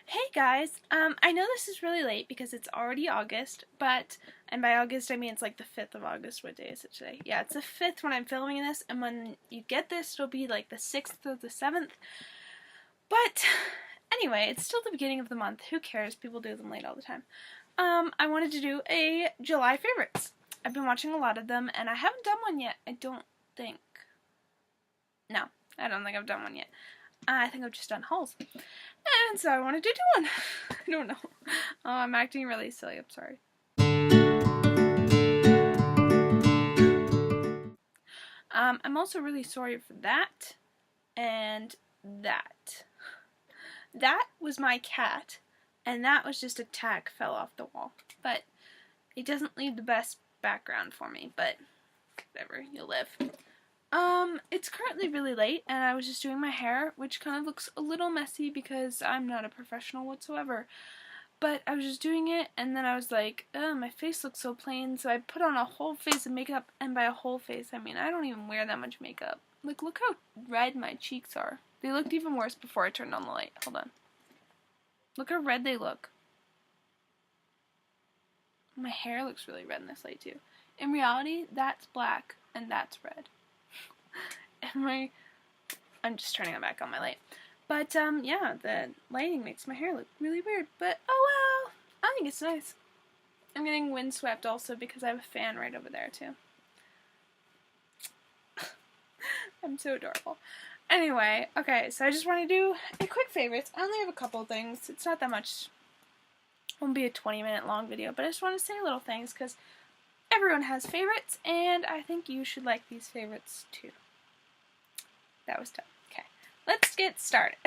Hey guys, I know this is really late because it's already August, and by August I mean it's like the 5th of August. What day is it today? Yeah, it's the 5th when I'm filming this, and when you get this, it'll be like the 6th or the 7th. But, anyway, it's still the beginning of the month. Who cares? People do them late all the time. I wanted to do a July favorites. I've been watching a lot of them, and I haven't done one yet, I don't think. No, I don't think I've done one yet. I think I've just done hauls. And so I wanted to do one. I don't know. Oh, I'm acting really silly. I'm sorry. I'm also really sorry for that and that. That was my cat, and that was just a tack fell off the wall. But it doesn't leave the best background for me, but whatever, you'll live. It's currently really late, and I was just doing my hair, which kind of looks a little messy because I'm not a professional whatsoever. But I was just doing it, and then I was like, oh, my face looks so plain, so I put on a whole face of makeup, and by a whole face, I mean, I don't even wear that much makeup. Like, look how red my cheeks are. They looked even worse before I turned on the light. Hold on. Look how red they look. My hair looks really red in this light, too. In reality, that's black, and that's red. And I'm just turning it back on my light. But, yeah, the lighting makes my hair look really weird. But, oh well, I think it's nice. I'm getting windswept also because I have a fan right over there, too. I'm so adorable. Anyway, okay, so I just want to do a quick favorites. I only have a couple things. It's not that much. It won't be a 20-minute long video, but I just want to say little things because everyone has favorites, and I think you should like these favorites, too. That was dumb. Okay, let's get started.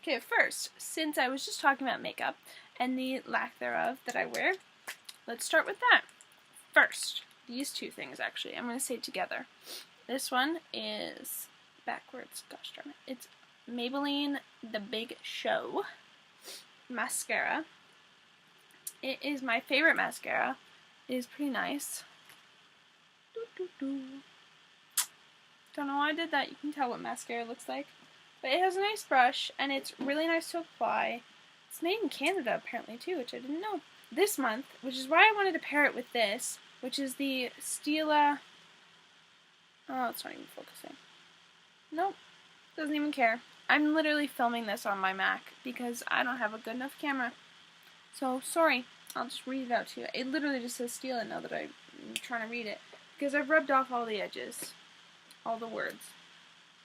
Okay, first, since I was just talking about makeup and the lack thereof that I wear, let's start with that. First, these two things, actually, I'm going to say together. This one is backwards, gosh darn it. It's Maybelline The Big Show mascara. It is my favorite mascara. It is pretty nice. Don't know why I did that. You can tell what mascara looks like. But it has a nice brush, and it's really nice to apply. It's made in Canada, apparently, too, which I didn't know. This month, which is why I wanted to pair it with this, which is the Stila... Oh, it's not even focusing. Nope. Doesn't even care. I'm literally filming this on my Mac because I don't have a good enough camera. So, sorry. I'll just read it out to you. It literally just says Stila now that I'm trying to read it. Because I've rubbed off all the edges. All the words.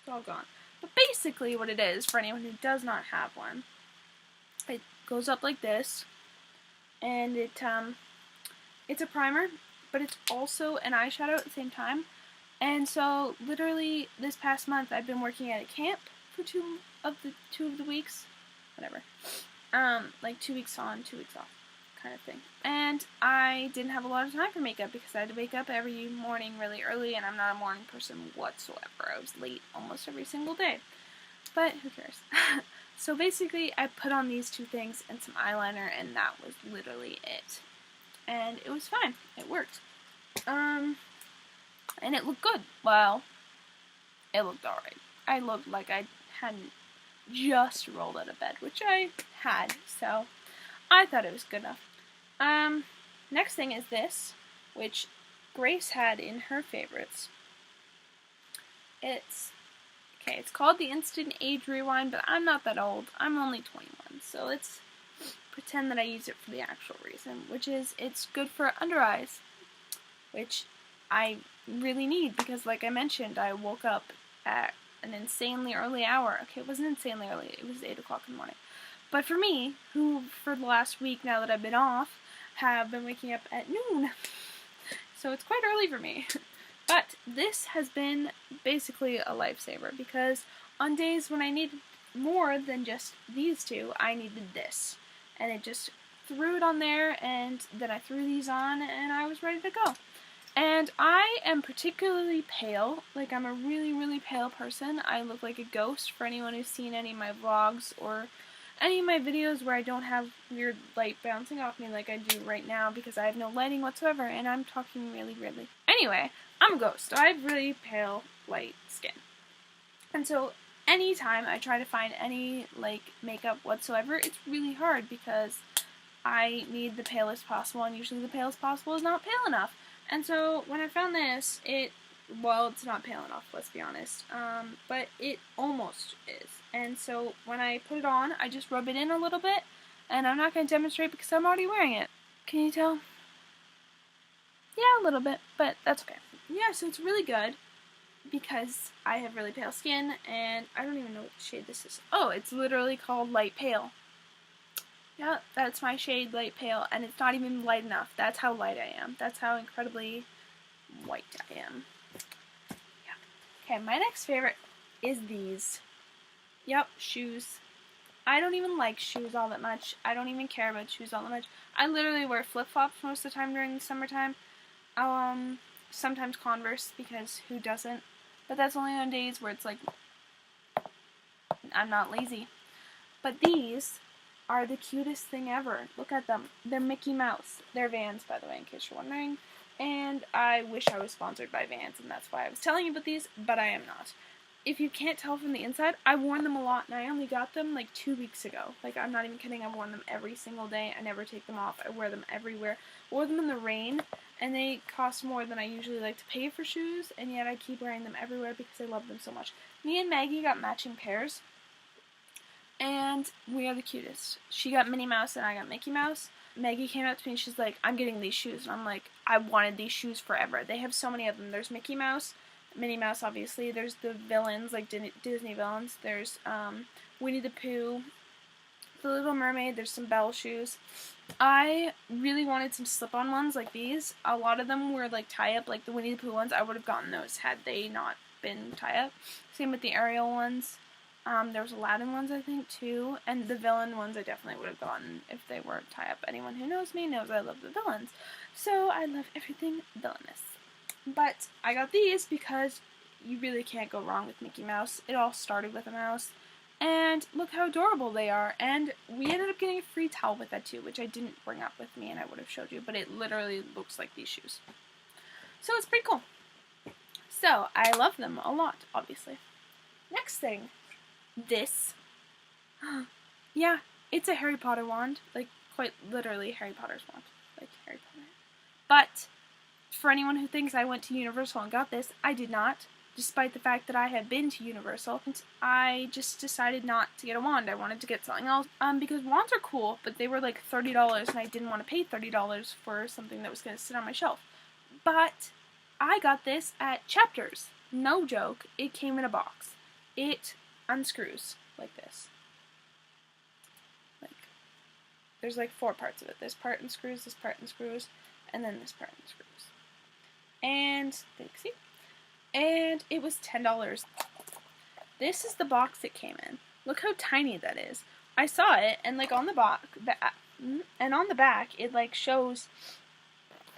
It's all gone. But basically what it is, for anyone who does not have one, it goes up like this, and it's a primer, but it's also an eyeshadow at the same time. And so, literally, this past month, I've been working at a camp for two of the weeks, whatever, like 2 weeks on, 2 weeks off, kind of thing. And I didn't have a lot of time for makeup because I had to wake up every morning really early, and I'm not a morning person whatsoever. I was late almost every single day. But who cares? So basically, I put on these two things and some eyeliner, and that was literally it. And it was fine. It worked. And it looked good. Well, it looked alright. I looked like I hadn't just rolled out of bed, which I had, so I thought it was good enough. Next thing is this, which Grace had in her favorites. It's called the Instant Age Rewind, but I'm not that old. I'm only 21, so let's pretend that I use it for the actual reason, which is it's good for under eyes, which I really need because, like I mentioned, I woke up at an insanely early hour. Okay, it wasn't insanely early. It was 8 o'clock in the morning. But for me, who for the last week, now that I've been off, have been waking up at noon. So it's quite early for me. But this has been basically a lifesaver because on days when I needed more than just these two, I needed this. And it just threw it on there, and then I threw these on, and I was ready to go. And I am particularly pale. Like, I'm a really, really pale person. I look like a ghost for anyone who's seen any of my vlogs or any of my videos where I don't have weird light bouncing off me like I do right now because I have no lighting whatsoever, and I'm talking really weirdly. Anyway, I'm a ghost, so I have really pale, light skin. And so anytime I try to find any, like, makeup whatsoever, it's really hard because I need the palest possible, and usually the palest possible is not pale enough. And so when I found this, well, it's not pale enough, let's be honest, but it almost is. And so when I put it on, I just rub it in a little bit, and I'm not going to demonstrate because I'm already wearing it. Can you tell? Yeah, a little bit, but that's okay. Yeah, so it's really good because I have really pale skin, and I don't even know what shade this is. Oh, it's literally called Light Pale. Yeah, that's my shade, Light Pale, and it's not even light enough. That's how light I am. That's how incredibly white I am. Yeah. Okay, my next favorite is these. Yep, shoes. I don't even like shoes all that much. I don't even care about shoes all that much. I literally wear flip-flops most of the time during the summertime. Sometimes Converse, because who doesn't? But that's only on days where it's like, I'm not lazy. But these are the cutest thing ever. Look at them. They're Mickey Mouse. They're Vans, by the way, in case you're wondering. And I wish I was sponsored by Vans, and that's why I was telling you about these, but I am not. If you can't tell from the inside, I've worn them a lot, and I only got them like 2 weeks ago. Like, I'm not even kidding, I've worn them every single day. I never take them off. I wear them everywhere. I wore them in the rain, and they cost more than I usually like to pay for shoes, and yet I keep wearing them everywhere because I love them so much. Me and Maggie got matching pairs, and we are the cutest. She got Minnie Mouse, and I got Mickey Mouse. Maggie came up to me, and she's like, I'm getting these shoes, and I'm like, I wanted these shoes forever. They have so many of them. There's Mickey Mouse, Minnie Mouse, obviously. There's the villains, like Disney villains. There's Winnie the Pooh, the Little Mermaid. There's some Belle shoes. I really wanted some slip-on ones like these. A lot of them were like tie-up, like the Winnie the Pooh ones. I would have gotten those had they not been tie-up. Same with the Ariel ones. There was Aladdin ones, I think, too. And the villain ones I definitely would have gotten if they weren't tie-up. Anyone who knows me knows I love the villains. So I love everything villainous. But I got these because you really can't go wrong with Mickey Mouse. It all started with a mouse. And look how adorable they are. And we ended up getting a free towel with that too, which I didn't bring up with me and I would have showed you. But it literally looks like these shoes. So it's pretty cool. So I love them a lot, obviously. Next thing. This. Yeah, it's a Harry Potter wand. Like, quite literally Harry Potter's wand. Like Harry Potter. But for anyone who thinks I went to Universal and got this, I did not, despite the fact that I had been to Universal. I just decided not to get a wand. I wanted to get something else, because wands are cool, but they were like $30, and I didn't want to pay $30 for something that was going to sit on my shelf. But I got this at Chapters. No joke, it came in a box. It unscrews like this. Like, there's like 4 parts of it. This part unscrews, this part unscrews, and then this part unscrews. And, thanksy. And it was $10. This is the box it came in. Look how tiny that is. I saw it, and like on the back, it like shows,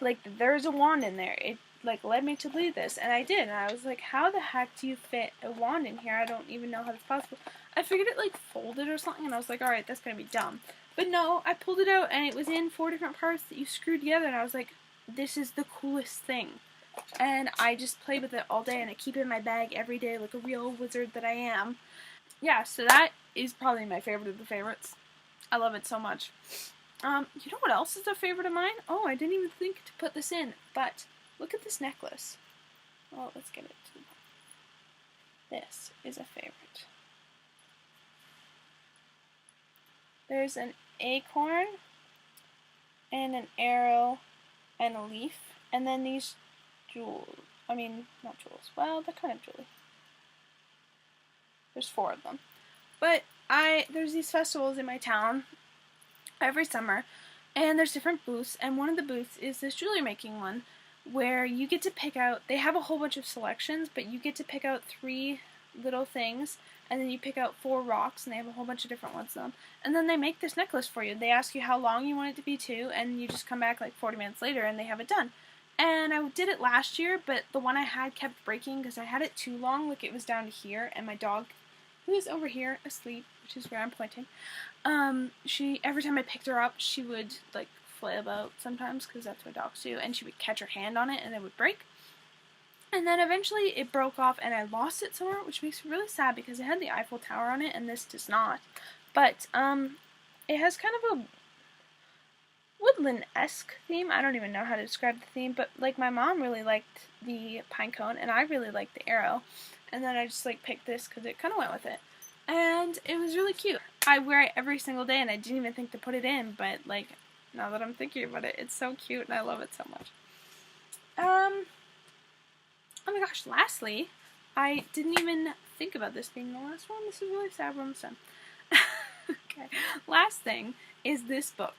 like there's a wand in there. It like led me to believe this, and I did. And I was like, how the heck do you fit a wand in here? I don't even know how that's possible. I figured it like folded or something, and I was like, alright, that's gonna be dumb. But no, I pulled it out, and it was in 4 different parts that you screwed together, and I was like, this is the coolest thing. And I just play with it all day, and I keep it in my bag every day like a real wizard that I am. Yeah, so that is probably my favorite of the favorites. I love it so much. You know what else is a favorite of mine? Oh, I didn't even think to put this in, but look at this necklace. Well, let's get it to the bottom. This is a favorite. There's an acorn, and an arrow, and a leaf, and then these jewels. I mean, not jewels. Well, they're kind of jewelry. There's 4 of them. But there's these festivals in my town every summer, and there's different booths, and one of the booths is this jewelry making one, where you get to pick out, they have a whole bunch of selections, but you get to pick out 3 little things, and then you pick out 4 rocks, and they have a whole bunch of different ones of them, and then they make this necklace for you. They ask you how long you want it to be too, and you just come back like 40 minutes later, and they have it done. And I did it last year, but the one I had kept breaking because I had it too long, like it was down to here, and my dog, who is over here asleep, which is where I'm pointing, every time I picked her up, she would like flail about sometimes, because that's what dogs do, and she would catch her hand on it and it would break. And then eventually it broke off and I lost it somewhere, which makes me really sad because it had the Eiffel Tower on it and this does not. But it has kind of a woodland-esque theme. I don't even know how to describe the theme, but like my mom really liked the pine cone and I really liked the arrow. And then I just like picked this because it kind of went with it. And it was really cute. I wear it every single day and I didn't even think to put it in, but like now that I'm thinking about it, it's so cute and I love it so much. Oh my gosh, lastly, I didn't even think about this being the last one. This is really sad. We're almost done. Okay, last thing is this book.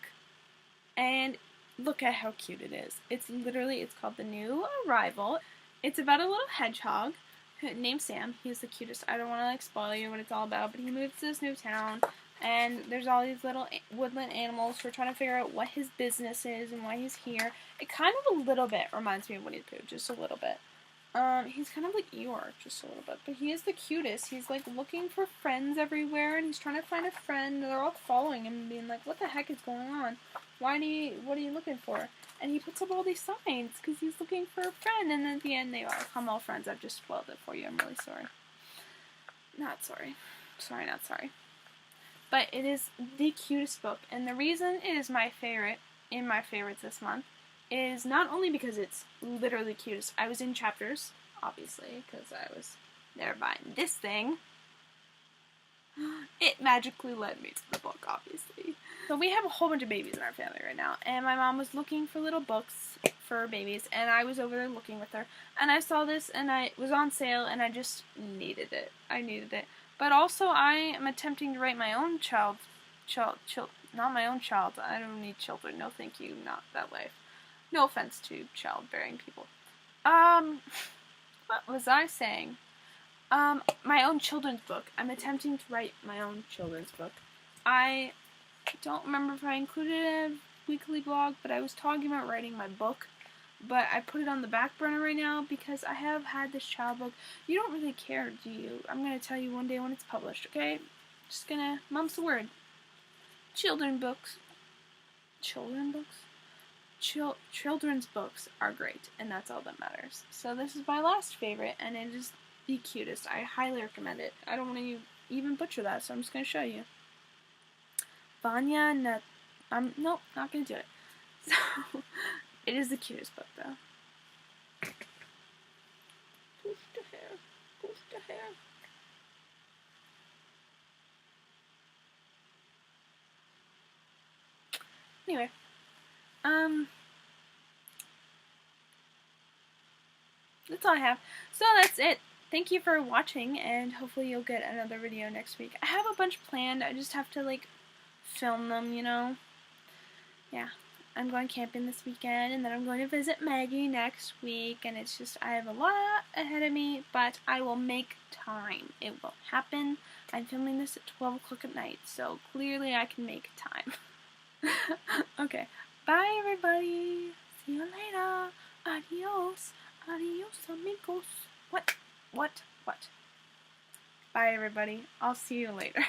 And look at how cute it is. It's called The New Arrival. It's about a little hedgehog named Sam. He's the cutest. I don't want to like spoil you what it's all about, but he moves to this new town, and there's all these little woodland animals who are trying to figure out what his business is and why he's here. It kind of a little bit reminds me of Winnie the Pooh, just a little bit. He's kind of like Eeyore, just a little bit, but he is the cutest. He's like looking for friends everywhere, and he's trying to find a friend. They're all following him and being like, "What the heck is going on? What are you looking for?" And he puts up all these signs because he's looking for a friend, and then at the end they all become all friends. I've just spoiled it for you. I'm really sorry. Not sorry. Sorry, not sorry. But it is the cutest book, and the reason it is my favorite in my favorites this month is not only because it's literally cutest. I was in chapters, obviously, because I was there buying this thing. It magically led me to the book, obviously. So we have a whole bunch of babies in our family right now, and my mom was looking for little books for babies, and I was over there looking with her, and I saw this, and it was on sale, and I just needed it. I needed it. But also, I am attempting to write my own not my own child. I don't need children. No, thank you. Not that life. No offense to childbearing people. What was I saying? My own children's book. I'm attempting to write my own children's book. I don't remember if I included a weekly blog, but I was talking about writing my book. But I put it on the back burner right now because I have had this child book. You don't really care, do you? I'm going to tell you one day when it's published, okay? Just gonna, mum's the word. Children's books. Children's books are great, and that's all that matters. So this is my last favorite, and it is the cutest. I highly recommend it. I don't want to even butcher that, so I'm just going to show you. Nope, not going to do it. So, it is the cutest book, though. Push the hair. Anyway, that's all I have. So that's it. Thank you for watching, and hopefully you'll get another video next week. I have a bunch planned. I just have to, like, film them, you know? Yeah. I'm going camping this weekend, and then I'm going to visit Maggie next week, and it's just, I have a lot ahead of me, but I will make time. It will happen. I'm filming this at 12 o'clock at night, so clearly I can make time. Okay. Bye, everybody. See you later. Adios. Adios, amigos. What? Bye, everybody. I'll see you later.